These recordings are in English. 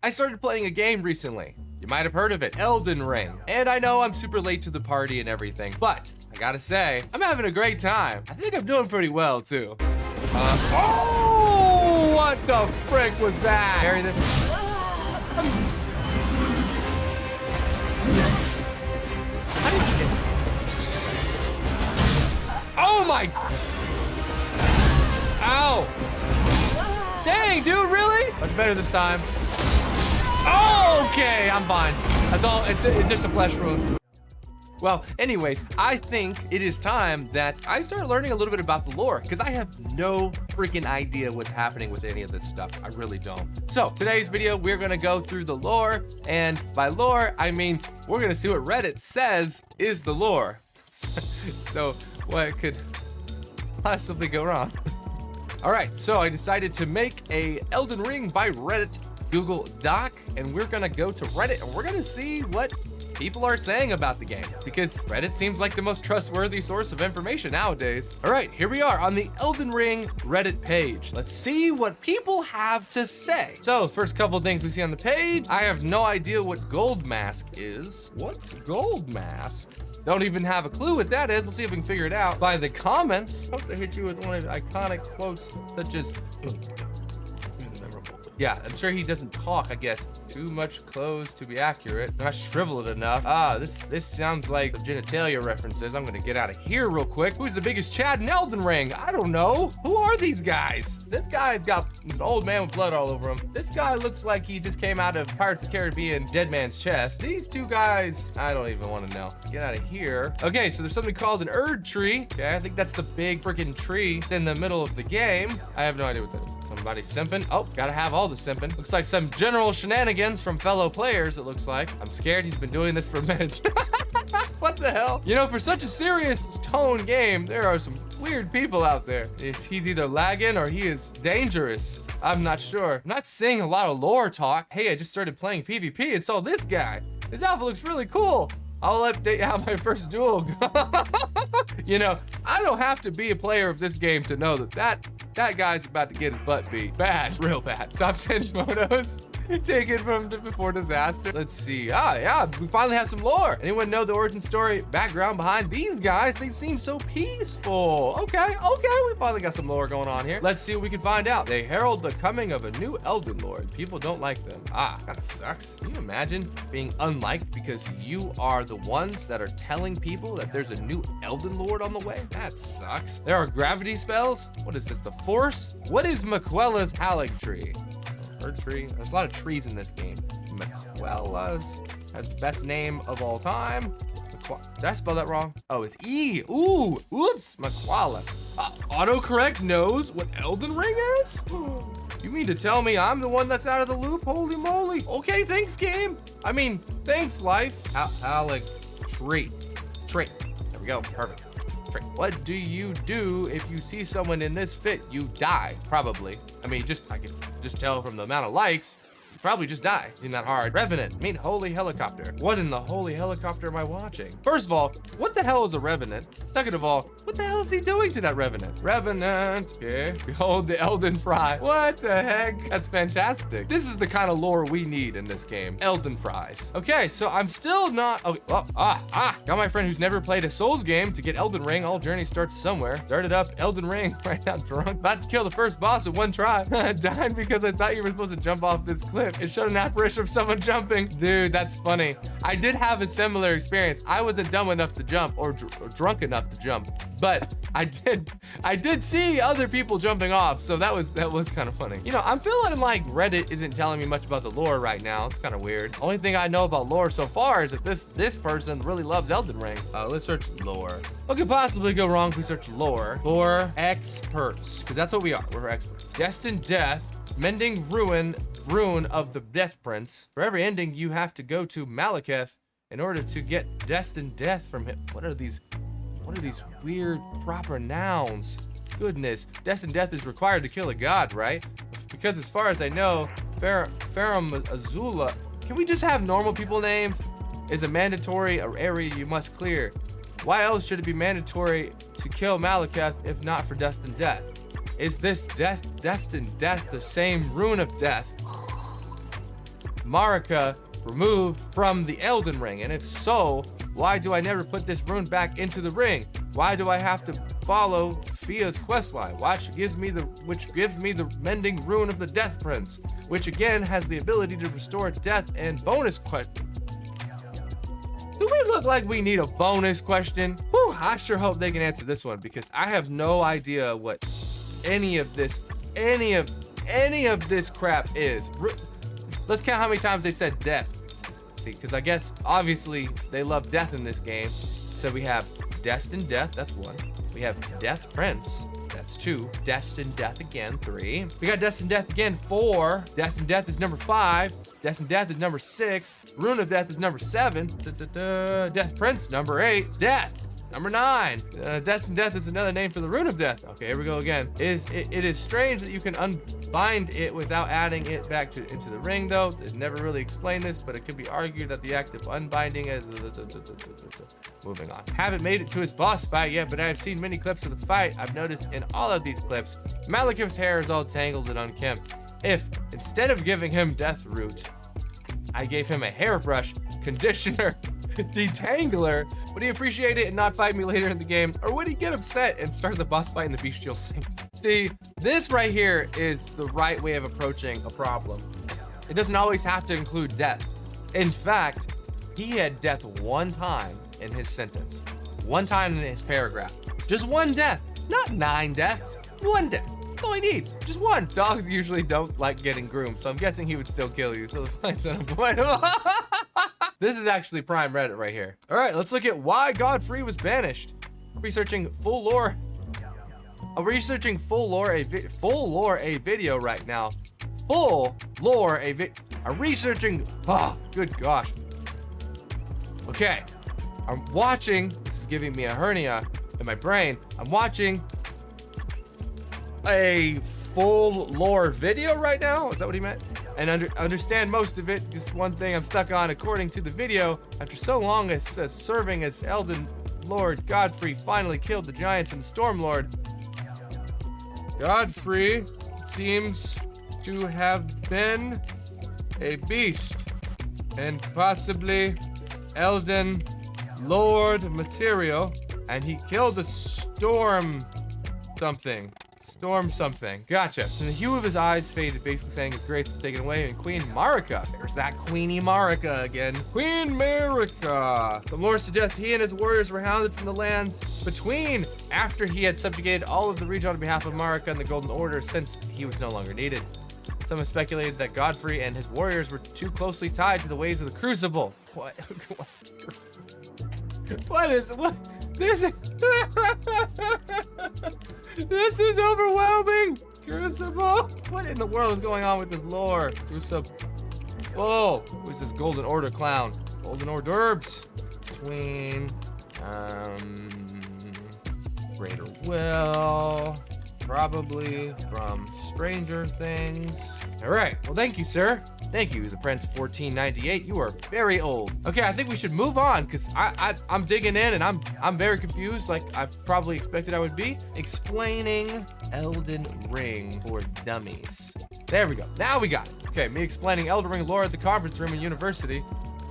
I started playing a game recently. You might have heard of it, Elden Ring. And I know I'm super late to the party and everything, but I gotta say, I'm having a great time. I think I'm doing pretty well too. Oh, what the frick was that? Carry this. How did you get? Oh my! Ow! Dang, dude, really? Much better this time. Oh, okay, I'm fine. That's all. It's just a flesh wound. Well, anyways, I think it is time that I start learning a little bit about the lore, because I have no freaking idea what's happening with any of this stuff. I really don't. So today's video, we're gonna go through the lore, and by lore, I mean we're gonna see what Reddit says is the lore. So what could possibly go wrong? All right, so I decided to make a Elden Ring by Reddit Google Doc, and we're gonna go to Reddit and we're gonna see what people are saying about the game, because Reddit seems like the most trustworthy source of information nowadays. All right, here we are on the Elden Ring Reddit page. Let's see what people have to say. So first couple things we see on the page, I have no idea what gold mask is. What's gold mask? Don't even have a clue what that is. We'll see if we can figure it out by the comments. Hope to hit you with one of the iconic quotes such as, yeah, I'm sure he doesn't talk, I guess. Too much clothes to be accurate. Not shriveled enough. Ah, this sounds like genitalia references. I'm gonna get out of here real quick. Who's the biggest Chad in Elden Ring? I don't know. Who are these guys? This guy's got an old man with blood all over him. This guy looks like he just came out of Pirates of the Caribbean, Dead Man's Chest. These two guys, I don't even want to know. Let's get out of here. Okay, so there's something called an Erd tree. Okay, I think that's the big freaking tree in the middle of the game. I have no idea what that is. Somebody simping. Oh, gotta have all the simping. Looks like some general shenanigans from fellow players, it looks like. I'm scared he's been doing this for minutes. What the hell? You know, for such a serious tone game, there are some weird people out there. He's either lagging or he is dangerous. I'm not sure. I'm not seeing a lot of lore talk. Hey, I just started playing PvP and saw this guy. His outfit looks really cool. I'll update how my first duel goes. You know, I don't have to be a player of this game to know that guy's about to get his butt beat. Bad, real bad. Top 10 photos taken from before disaster. Let's see. Ah, yeah, we finally have some lore. Anyone know the origin story background behind these guys? They seem so peaceful. Okay, we finally got some lore going on here. Let's see what we can find out. They herald the coming of a new Elden Lord. People don't like them. Ah, kinda sucks. Can you imagine being unliked because you are the ones that are telling people that there's a new Elden Lord on the way? That sucks. There are gravity spells. What is this, the Force? What is Maquella's Halig tree? Erd tree. There's a lot of trees in this game. Maquella's has the best name of all time. Did I spell that wrong? Oh, it's E. Ooh, oops, Maquella. Autocorrect knows what Elden Ring is? You mean to tell me I'm the one that's out of the loop? Holy moly. Okay, thanks, game. I mean, thanks, life. Halig tree. Tree. There we go. Perfect. What do you do if you see someone in this fit? You die, probably. I mean, I can just tell from the amount of likes, you probably just die. Isn't that hard? Revenant, mean holy helicopter. What in the holy helicopter am I watching? First of all, what the hell is a revenant? Second of all, what the hell is he doing to that revenant? Revenant, okay. Behold the Elden Fry. What the heck? That's fantastic. This is the kind of lore we need in this game. Elden Fries. Okay, so I'm still not, okay, got my friend who's never played a Souls game to get Elden Ring. All journey starts somewhere. Started up Elden Ring, right now drunk. About to kill the first boss in one try. Died because I thought you were supposed to jump off this cliff. It showed an apparition of someone jumping. Dude, that's funny. I did have a similar experience. I wasn't dumb enough to jump or drunk enough to jump, but I did see other people jumping off, so that was kind of funny. You know, I'm feeling like Reddit isn't telling me much about the lore right now. It's kind of weird. Only thing I know about lore so far is that this person really loves Elden Ring. Let's search lore. What could possibly go wrong if we search lore? Lore experts, because that's what we are. We're experts. Destined death, mending rune of the Death Prince. For every ending, you have to go to Malekith in order to get destined death from him. What are these weird proper nouns? Goodness, destined death is required to kill a god, right? Because as far as I know, Farum Azula, can we just have normal people names? Is a mandatory area you must clear. Why else should it be mandatory to kill Malekith if not for destined death? Is this destined death the same rune of death? Marika removed from the Elden Ring? And if so, why do I never put this rune back into the ring? Why do I have to follow Fia's questline? Which gives me the mending rune of the Death Prince, which again has the ability to restore death and bonus question. Do we look like we need a bonus question? Whew, I sure hope they can answer this one, because I have no idea what any of this crap is. Let's count how many times they said death. Let's see, because I guess obviously they love death in this game. So we have Destined Death, that's 1. We have Death Prince, that's 2. Destined Death again, 3. We got Destined Death again, 4. Destined Death is number 5. Destined Death is number 6. Rune of Death is number 7. Death Prince, number 8. Death, number 9. Destined Death is another name for the Rune of Death. Okay, here we go again. It is strange that you can unbind it without adding it back into the ring, though. It never really explained this, but it could be argued that the act of unbinding is... Moving on. Haven't made it to his boss fight yet, but I've seen many clips of the fight. I've noticed in all of these clips, Malikiv's hair is all tangled and unkempt. If, instead of giving him Death Root, I gave him a hairbrush, conditioner, detangler, would he appreciate it and not fight me later in the game? Or would he get upset and start the boss fight in the bestial sink? See, this right here is the right way of approaching a problem. It doesn't always have to include death. In fact, he had death one time in his sentence. One time in his paragraph. Just one death, not 9 deaths, 1 death. That's all he needs, just 1. Dogs usually don't like getting groomed, so I'm guessing he would still kill you, so the fight's unavoidable. This is actually prime Reddit right here. All right, let's look at why Godfrey was banished. Researching full lore. I'm researching full lore a video right now. I'm researching, good gosh. Okay, I'm watching, this is giving me a hernia in my brain. I'm watching a full lore video right now. Is that what he meant? And understand most of it. Just one thing I'm stuck on, according to the video, after so long as serving as Elden Lord, Godfrey finally killed the giants and Stormlord. Godfrey seems to have been a beast and possibly Elden Lord material, and he killed a storm something. Gotcha. And the hue of his eyes faded, basically saying his grace was taken away, and Queen Marika. There's that Queenie Marika again. Queen Marika. The lore suggests he and his warriors were hounded from the lands between after he had subjugated all of the region on behalf of Marika and the Golden Order, since he was no longer needed. Some have speculated that Godfrey and his warriors were too closely tied to the ways of the Crucible. What? This is overwhelming. Crucible. What in the world is going on with this lore? Whoa, who's this Golden Order clown? Golden hors d'oeuvres. Between, Greater Will. Probably from Stranger Things. All right, well, thank you, sir. Thank you, the Prince 1498. You are very old. Okay, I think we should move on, because I'm digging in and I'm very confused, like I probably expected I would be. Explaining Elden Ring for dummies. There we go. Now we got it. Okay, me explaining Elden Ring lore at the conference room in university.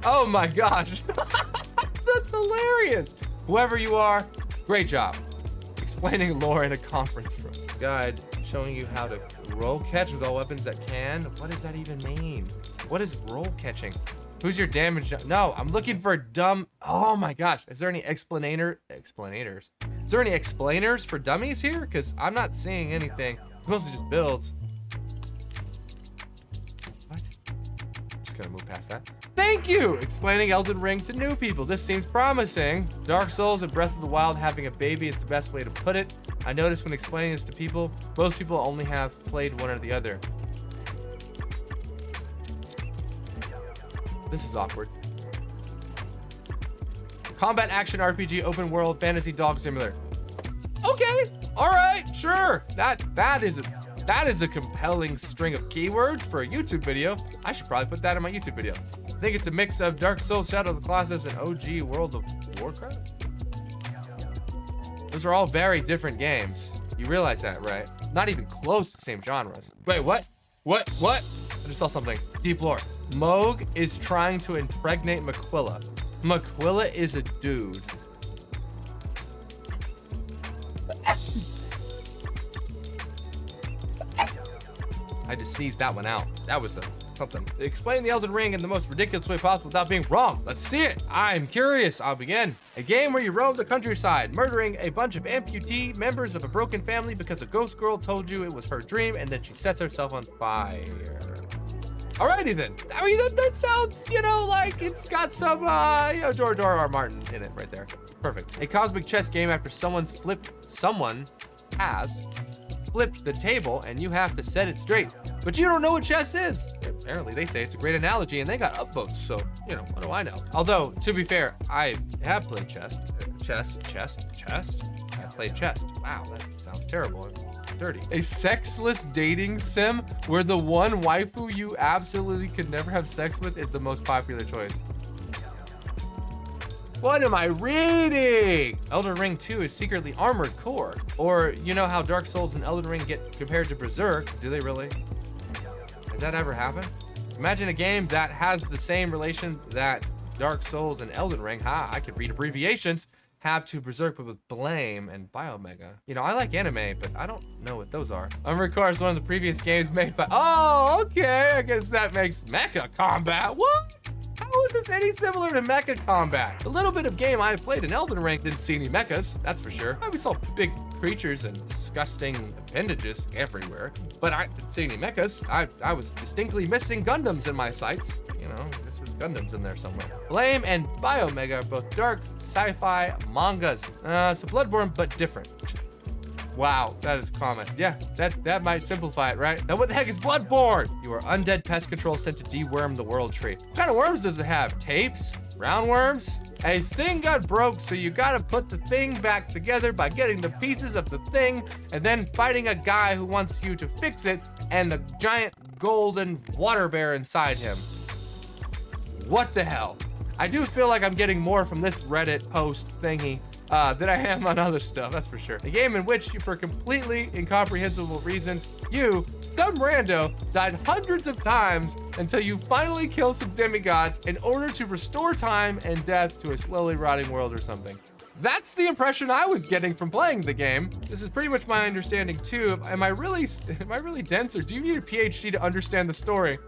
Oh my gosh. That's hilarious. Whoever you are, great job. Explaining lore in a conference room. Guide showing you how to roll catch with all weapons that can. What does that even mean? What is roll catching? Who's your damage? No, I'm looking for dumb. Oh my gosh. Is there any explanators? Is there any explainers for dummies here? Because I'm not seeing anything. Mostly just builds. What? Just gonna move past that. Thank you! Explaining Elden Ring to new people. This seems promising. Dark Souls and Breath of the Wild having a baby is the best way to put it. I noticed when explaining this to people, most people only have played one or the other. This is awkward. Combat action RPG open world fantasy dog simulator. Okay, all right, sure. That is a compelling string of keywords for a YouTube video. I should probably put that in my YouTube video. I think it's a mix of Dark Souls, Shadow of the Colossus, and OG World of Warcraft. Those are all very different games. You realize that, right? Not even close to the same genres. Wait, what? What? I just saw something. Deep lore. Moog is trying to impregnate Maquilla. Maquilla is a dude. I just sneezed that one out. That was something. Explain the Elden Ring in the most ridiculous way possible without being wrong. Let's see it. I'm curious. I'll begin. A game where you roam the countryside, murdering a bunch of amputee members of a broken family because a ghost girl told you it was her dream and then she sets herself on fire. Alrighty then. I mean, that sounds, you know, like it's got some, you know, George R.R. Martin in it right there. Perfect. A cosmic chess game after someone has flipped the table and you have to set it straight. But you don't know what chess is. Apparently they say it's a great analogy and they got upvotes, so, you know, what do I know? Although, to be fair, I have played chess. I played chess. Wow, that sounds terrible. Dirty. A sexless dating sim where the one waifu you absolutely could never have sex with is the most popular choice. What am I reading? Elden Ring 2 is secretly Armored Core. Or, you know how Dark Souls and Elden Ring get compared to Berserk? Do they really? Has that ever happened? Imagine a game that has the same relation that Dark Souls and Elden Ring, I could read abbreviations, have to Berserk, but with Blame and Biomega. You know, I like anime, but I don't know what those are. Armored Core is one of the previous games made by, oh, okay, I guess that makes Mecha Combat. What? How is this any similar to Mecha Combat? A little bit of game I played in Elden Ring didn't see any mechas, that's for sure. We saw big creatures and disgusting appendages everywhere, but I didn't see any mechas. I was distinctly missing Gundams in my sights. You know, this was Gundams in there somewhere. Blame and Biomega are both dark sci-fi mangas. So Bloodborne, but different. Wow, that is a comment. Yeah, that might simplify it, right? Now what the heck is Bloodborne? You are undead pest control sent to deworm the world tree. What kind of worms does it have? Tapes? Roundworms? A thing got broke, so you gotta put the thing back together by getting the pieces of the thing and then fighting a guy who wants you to fix it and the giant golden water bear inside him. What the hell? I do feel like I'm getting more from this Reddit post thingy than I am on other stuff, that's for sure. A game in which, for completely incomprehensible reasons, you, some rando, died hundreds of times until you finally kill some demigods in order to restore time and death to a slowly rotting world or something. That's the impression I was getting from playing the game. This is pretty much my understanding too. Am I really dense, or do you need a PhD to understand the story?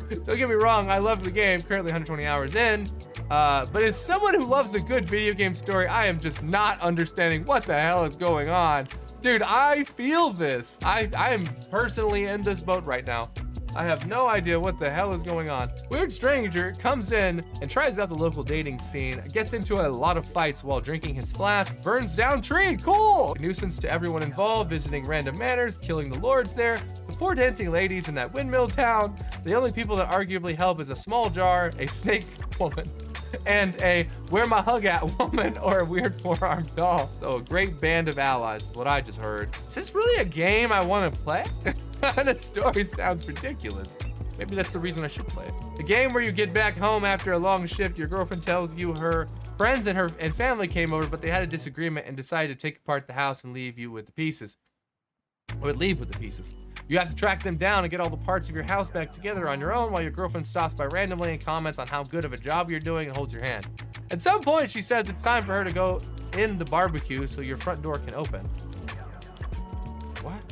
Don't get me wrong, I love the game, currently 120 hours in. But as someone who loves a good video game story, I am just not understanding what the hell is going on. Dude, I feel this. I am personally in this boat right now. I have no idea what the hell is going on. Weird stranger comes in and tries out the local dating scene, gets into a lot of fights while drinking his flask, burns down tree, cool! A nuisance to everyone involved, visiting random manors, killing the lords there, the poor dancing ladies in that windmill town. The only people that arguably help is a small jar, a snake woman, and a where my hug at woman, or a weird four-armed doll. So a great band of allies is what I just heard. Is this really a game I want to play? That story sounds ridiculous. Maybe that's the reason I should play it. The game where you get back home after a long shift, your girlfriend tells you her friends and family came over, but they had a disagreement and decided to take apart the house and leave you with the pieces. Or leave with the pieces. You have to track them down and get all the parts of your house back together on your own while your girlfriend stops by randomly and comments on how good of a job you're doing and holds your hand. At some point, she says it's time for her to go in the barbecue so your front door can open. What?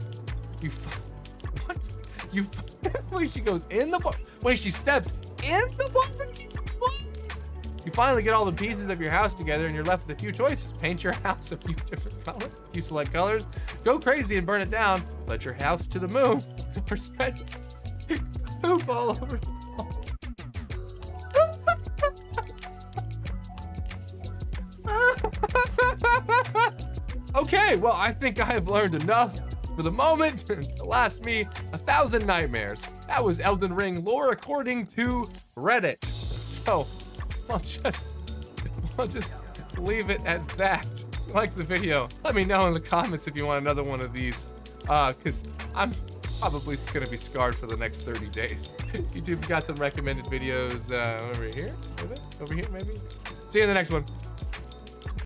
Wait, she goes in the wait, she steps in the barbecue? What? You finally get all the pieces of your house together and you're left with a few choices. Paint your house a few different colors. You select colors, go crazy and burn it down, let your house to the moon, or spread poop all over the walls. Okay, well, I think I have learned enough for the moment to last me 1,000 nightmares. That was Elden Ring lore according to Reddit. So I'll just leave it at that. If you like the video, let me know in the comments if you want another one of these, because I'm probably gonna be scarred for the next 30 days. YouTube's got some recommended videos over here maybe. See you in the next one.